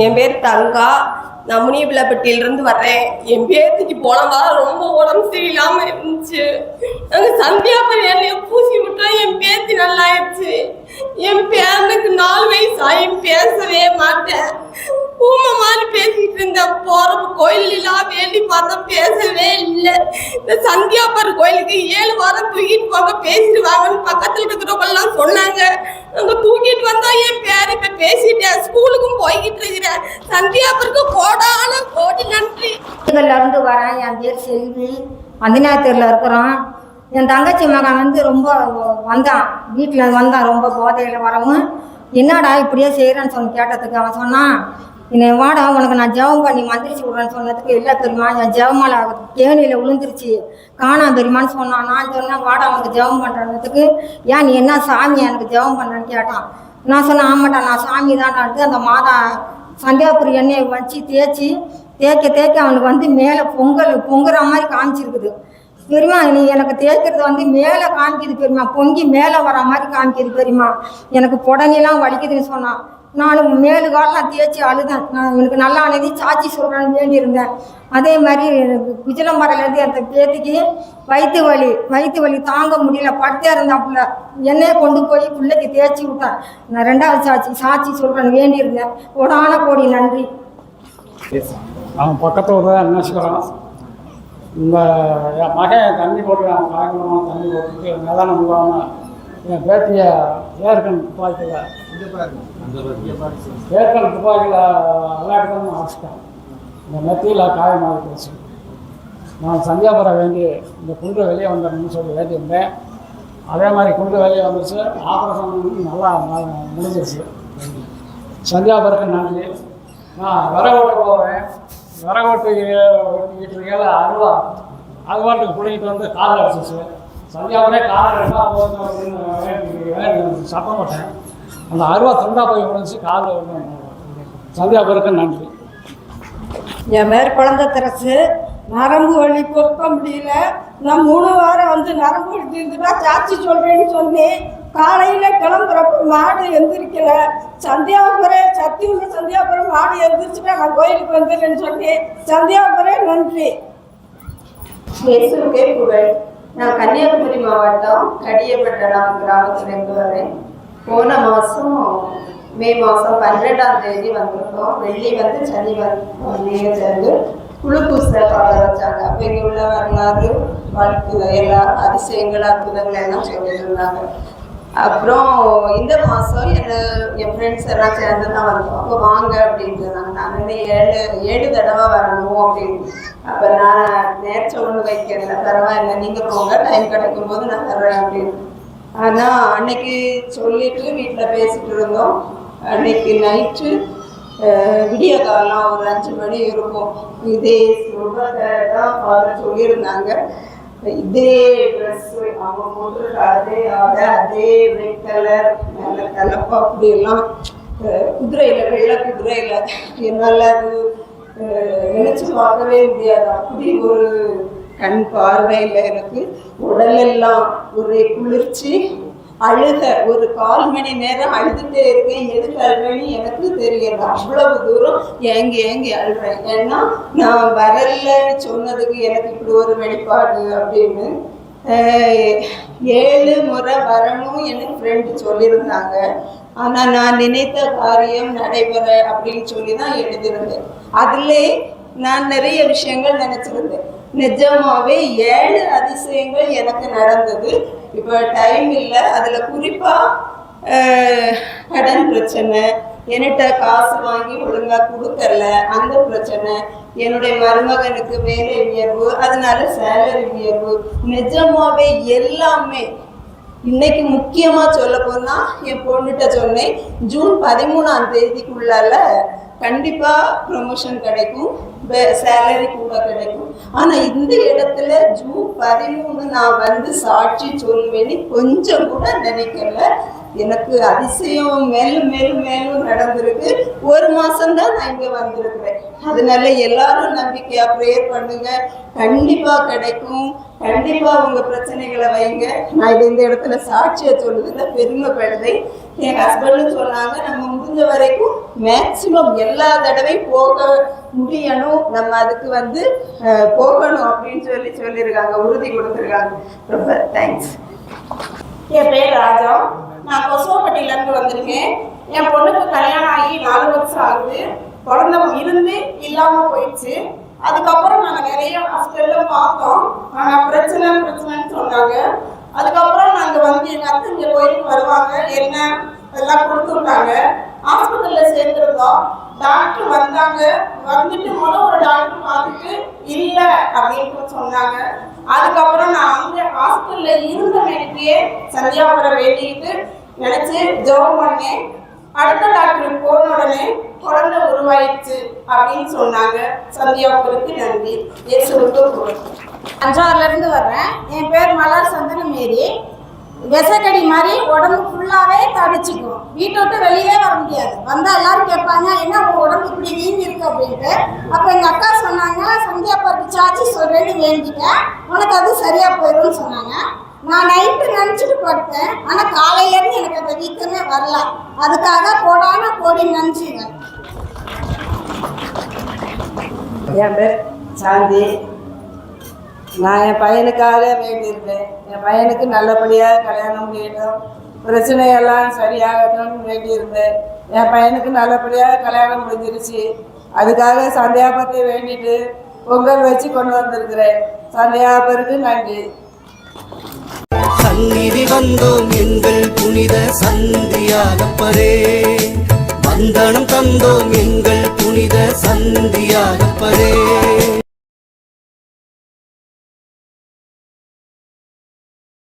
என் பேர் தங்கா. நான் முனியபிள்ளைப்பட்டியிலிருந்து வர்றேன். என் பேத்திக்கு போன வாரம் ரொம்ப உடம்பு சரியில்லாம இருந்துச்சு. நாங்கள் சந்தியாபுரி எண்ணெயை பூசி விட்டோம். என் பேத்தி நல்லாயிடுச்சு. என் பேரனுக்கு 4 வயசு பேசவே மாட்டேன். ஊமை மாதிரி பேசிட்டு இருந்தேன். போறப்ப கோயிலெல்லாம் வேண்டி பார்த்தா பேசவே இல்லை. இந்த சந்தியாபுரி கோயிலுக்கு 7 வாரம் தூக்கிட்டு போக பேசிடுவாங்கன்னு பக்கத்தில் இருக்கிறவங்கெல்லாம் சொன்னாங்க. அங்க தூக்கிட்டு வந்தா என் பேர் இப்ப பேசிட்டேன். ஸ்கூலுக்கும் போய்கிட்டு இருக்கிறேன். சந்தியாபுரிக்கு கோடான கோடி நன்றி. இருந்து வரேன். என் பேர் செல்வி. அந்திநாயத்தூர்ல இருக்கிறோம். என் தங்கச்சி மகன் வந்து ரொம்ப வந்தான், வீட்டில் வந்தான் ரொம்ப போதையில் வரவும். என்னடா இப்படியே செய்கிறேன்னு கேட்டதுக்கு அவன் சொன்னான், என்னை வாடா உனக்கு நான் ஜெபம் பண்ணி மந்திரிச்சு விட்றேன்னு சொன்னதுக்கு, இல்லை பெரியமா என் ஜெபமால தேனியில் விழுந்துருச்சு காணாம பெரியமான்னு சொன்னான். நான் சொன்னேன் வாடா உனக்கு ஜெபம் பண்ணுறதுக்கு, ஏன் நீ என்ன சாமி எனக்கு ஜெபம் பண்ணுறேன்னு கேட்டான். நான் சொன்னேன் ஆமாட்டா நான் சாமி தான்டான்ட்டு அந்த மாதா சந்தியாபுரி எண்ணெயை வச்சு தேய்க்க அவனுக்கு வந்து மேலே பொங்குற மாதிரி காமிச்சிருக்குது. பெரியமா நீ எனக்கு தேய்க்கிறது வந்து மேலே காமிக்குது பெரியமா, பொங்கி மேலே வர மாதிரி காமிக்குது பெரியமா, எனக்கு புடனெல்லாம் வலிக்குதுன்னு சொன்னான். நான் மேலு காலெலாம் தேய்ச்சி அழுதேன். நான் எனக்கு நல்லா அழுதி சாட்சி சொல்கிறேன்னு வேண்டியிருந்தேன். அதே மாதிரி விஜயலம்பரையிலேருந்து அந்த பேத்திக்கு வயிற்று வலி தாங்க முடியல, படுத்தே இருந்தாப்புல. எண்ணெயை கொண்டு போய் பிள்ளைக்கு தேய்ச்சி விட்டேன். நான் 2வது சாட்சி சொல்கிறேன்னு வேண்டியிருந்தேன். கோடான கோடி நன்றி. அவன் பக்கத்தூர் தான் நினச்சிக்கிறான். இந்த என் மகன் தண்ணி போட்டுருக்கான், பயங்கரமாக தண்ணி போட்டுட்டு நிதானம் போகாமல் என் பேத்தியை ஏற்கனவே துப்பாக்கியில் விளையாட்டுதான் ஆசிட்டேன். இந்த நெத்தியில் காயமாக போச்சு. நான் சந்தியாபுரம் வேண்டி இந்த குண்டு வெளியே வந்துடணும்னு சொல்லி வேண்டியிருந்தேன். அதே மாதிரி குண்டு வெளியே வந்துருச்சு. ஆபரேஷன் நல்லா முடிஞ்சிருச்சு. சந்தியாபுரத்துக்கு நன்றி. நான் விறகோட்டு போவேன். விறகோட்டு வீட்டில் அருவா அது பாட்டுக்கு பிடிக்கிட்டு வந்து காதில் அடிச்சிச்சு. சந்தியாபுரே காதில் எடுத்தால் சத்தம் போட்டேன். அந்த அருவா துண்டா போய் முடிஞ்சு காதில் சந்தியாபுரத்துக்கு நன்றி. என் பேர் குழந்தை திரசு. நரம்பு வலி பொறுக்க முடியல. நான் 3 வாரம் வந்து நரம்பு வலி இருந்துட்டா சாட்சி சொல்கிறேன்னு சொன்னேன். காலையில் கிளம்புறப்ப மாடு எந்திரிக்கல. சந்தியாபுரம் மாடு எந்திரிச்சுட்டா நான் கோயிலுக்கு வந்துடுறேன்னு சொன்னேன். சந்தியாபுரம் நன்றி. இயேசுவுக்கே புகழ். நான் கன்னியாகுமரி மாவட்டம் கடியப்பட்டடம் கிராமத்திலிருந்து வரேன். போன மாதம் மே மாதம் 12ஆம் தேதி வந்திருக்கோம். வெள்ளி வந்து சனி வந்து சேர்ந்து குழு பூச பாட வச்சாங்க. அப்போ இங்கே உள்ள வரலாறு வாழ்க்கை எல்லா அதிசயங்கள் அற்புதங்கள் எல்லாம் சொல்லிட்டு இருந்தாங்க. அப்புறம் இந்த மாதம் என் ஃப்ரெண்ட்ஸ் எல்லாம் சேர்ந்து தான் வந்தோம். அப்போ வாங்க அப்படின்ட்டு நான் இன்னும் 7 தடவை வரணும் அப்படின்னு. அப்போ நான் நேர்ச்ச ஒன்று வைக்கிறேன், பரவாயில்ல நீங்கள் போங்க, டைம் கிடைக்கும் போது நான் தர்றேன் அப்படின்னு. ஆனால் அன்னைக்கு சொல்லிட்டு வீட்டில் பேசிட்டு இருந்தோம். அன்னைக்கு நைட்டு விடிய காலம் ஒரு 5 மணி இருக்கும். இதே சுபத்தை தான் ஃபாதர் சொல்லியிருந்தாங்க. இதே ட்ரெஸ்ஸு அவங்க போட்டிருக்க அதே ஆடை, அதே ரெட் கலர் நல்ல கலப்பா அப்படியெல்லாம் குதிரையில் வெள்ளை குதிரையில் என்னால் அது நினச்சி பார்க்கவே முடியாது. அப்படி ஒரு கண் பார்வையில் எனக்கு உடலெல்லாம் ஒரு குளிர்ச்சி, அழுக. ஒரு 1/4 மணி நேரம் அழுதுகிட்டே இருக்கேன். எதுக்கு அழுறேன்னு எனக்கு தெரியல. அவ்வளவு தூரம் ஏங்கி அழுறேன். ஏன்னா நான் வரலன்னு சொன்னதுக்கு எனக்கு இப்படி ஒரு வெளிப்பாடு அப்படின்னு. 7 முறை வரணும் எனக்கு ஃப்ரெண்டு சொல்லியிருந்தாங்க. ஆனால் நான் நினைத்த காரியம் நடைபெற அப்படின்னு சொல்லி தான் எழுதியிருந்தேன். அதிலே நான் நிறைய விஷயங்கள் நினச்சிருந்தேன். நிஜமாவே 7 அதிசயங்கள் எனக்கு நடந்தது. இப்போ டைம் இல்லை. அதில் குறிப்பாக கடன் பிரச்சனை, என்கிட்ட காசு வாங்கி ஒழுங்காக கொடுக்கல அந்த பிரச்சனை, என்னுடைய மருமகனுக்கு வேலை உயர்வு, அதனால சேலரி உயர்வு, நிஜமாவே எல்லாமே. இன்னைக்கு முக்கியமாக சொல்ல போனால் என் பொண்ணுகிட்ட சொன்னேன், ஜூன் 13ஆம் தேதிக்குள்ளால கண்டிப்பாக ப்ரொமோஷன் கிடைக்கும், சேலரி கூட கிடைக்கும். ஆனால் இந்த இடத்துல ஜூன் 13 நான் வந்து சாட்சி சொல்வேன்னு கொஞ்சம் கூட நினைக்கல. எனக்கு அதிசயம் மேலும் மேலும் மேலும் நடந்திருக்கு. 1 மாதம்தான் நான் இங்கே வந்திருக்கிறேன். அதனால எல்லாரும் நம்பிக்கையாக ப்ரேயர் பண்ணுங்க, கண்டிப்பாக கிடைக்கும். கண்டிப்பாக உங்கள் பிரச்சனைகளை வைங்க. நான் இந்த இடத்துல சாட்சியை சொல்லுறதுல பெருமைப்படுறேன். என் ஹஸ்பண்டும் சொன்னாங்க நம்ம முடிஞ்ச வரைக்கும் மேக்சிமம் எல்லா தடவையும் போக முடியணும், நம்ம அதுக்கு வந்து போகணும் அப்படின்னு சொல்லியிருக்காங்க, உறுதி கொடுத்துருக்காங்க. ரொம்ப தேங்க்ஸ். என் பேர் ராஜா. நான் கொசவப்பட்டியிலேருந்து வந்திருக்கேன். என் பொண்ணுக்கு கல்யாணம் ஆகி 4 வருஷம் ஆகுது. குழந்தை இருந்து இல்லாமல் போயிடுச்சு. அதுக்கப்புறம் நாங்கள் நிறைய ஹாஸ்பிட்டலில் பார்த்தோம். ஆனால் பிரச்சனைன்னு சொன்னாங்க. அதுக்கப்புறம் நாங்கள் வந்து எங்கள் அத்தை இங்கே கோயிலுக்கு வருவாங்க, என்ன எல்லாம் கொடுத்துருக்காங்க. ஹாஸ்பிட்டலில் சேர்ந்துருந்தோம். டாக்டர் வந்தாங்க. வந்துட்டு ஒரு டாக்டர் பார்த்துட்டு இல்லை அப்படின்னு சொன்னாங்க. அதுக்கப்புறம் நான் அங்கே ஹாஸ்பிட்டலில் இருந்த நேரத்தையே சந்தியாபுர வேண்டிட்டு நினச்சி ஜெபம் பண்ணேன். அடுத்த டாக்டருக்கு போன உடனே குழந்தை உருவாயிடுச்சு அப்படின்னு சொன்னாங்க. சந்தியாபுரத்துக்கு நன்றி. இயேசுவுக்கு. தஞ்சாவூர்லேருந்து வர்றேன். என் பேர் மலர் சந்தனமேரி. விசக்கடி மாதிரி உடம்பு ஃபுல்லாகவே தடிச்சுக்கும். வீட்டை விட்டு வெளியே வர முடியாது. வந்தால் எல்லாரும் கேட்பாங்க, என்ன உடம்பு இப்படி வீங்கி இருக்கு அப்படின்ட்டு. அப்போ எங்கள் அக்கா சொன்னாங்க, சந்தியாபுரத்து சாச்சி சொல்கிறேன்னு வேண்டிட்டேன், உனக்கு அது சரியாக போயிடும்னு சொன்னாங்க. நான் நைட்டு நினச்சிட்டு படுத்தேன். ஆனால் காலையிலேருந்து எனக்கு அந்த வீக்கமே வரல. அதுக்காக கோடி நினச்சிங்க. என் பேர் சாந்தி. நான் என் பையனுக்காக வேண்டியிருந்தேன். என் பையனுக்கு நல்லபடியாக கல்யாணம் முடியட்டும், பிரச்சனையெல்லாம் சரியாகட்டும்னு வேண்டியிருந்தேன். என் பையனுக்கு நல்லபடியாக கல்யாணம் முடிஞ்சிருச்சு. அதுக்காக சந்தியாபத்தை வேண்டிட்டு பொங்கல் வச்சு கொண்டு வந்திருக்கிறேன். சந்தியாபருக்கு நன்றி. சந்நிதி வந்தோம் எங்கள் புனித சந்தியாகப்பரே, வந்தனம் தந்தோம் எங்கள் புனித சந்தியாகப்பரே.